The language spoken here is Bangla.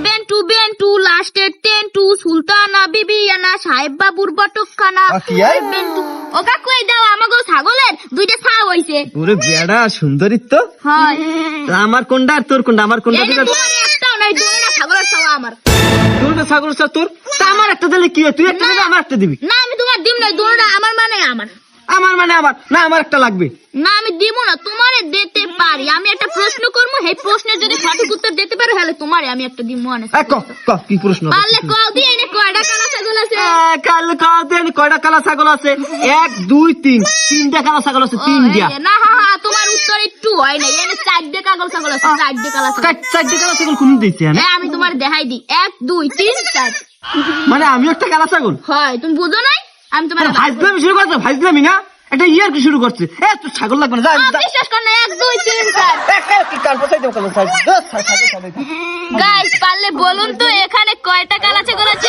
বেন্টু বেন্টু লাস্টের টেন্টু সুলতানা বিবিয়ানা সাহেব বাবুর বটকখানা বেন্টু ও কাকু এই দাও আমাগো ছাগলের দুইটা ছাও হইছে ওরে বেড়া সুন্দরী তো হয় আমার কোনটা আর তোর কোনটা আমার কোনটা এই যে তোমার একটাও নাই দুইটা ছাগলের ছাওয়া আমার তোর তো ছাগল ছাড় তোর তা আমার একটা দিলে কি হয় তুই একটা দিবি আমার একটা দিবি না আমি তোমার দিম নাই দুইটা আমার মানে আমার আমার মানে আমার না আমার একটা লাগবে না আমি দিব না তোমারে দিতে পারি আমি একটা প্রশ্ন করব সেই প্রশ্নের যদি সঠিক উত্তর দিতে পারো তাহলে তোমারে আমি একটা দিব মনে ক কি প্রশ্ন পারলে কও দি এনে কয়টা কালা ছাগল আছে কাল কাল কয়টা কালা ছাগল আছে 1 2 3 তিনটা কালা ছাগল আছে তিনটা না তোমার উত্তর একটু হয় না এনে চারটে কাগল ছাগল আছে চারটে কালা ছাগল চারটে কালা ছাগল কোন দিতে হ্যাঁ আমি তোমার দেখাই দি 1 2 3 4 মানে আমি একটা কালা ছাগল হয় তুমি বুঝো নাই আমি তোমার ভাইজলামি শুরু করছো ভাইজলামি না এটা ইয়ার কি শুরু করছে তুই ছাগল লাগবে না বিশ্বাস কর না 1 2 3 4 গাইস পারলে বলুন তো এখানে কয়টা কালা ছাগল আছে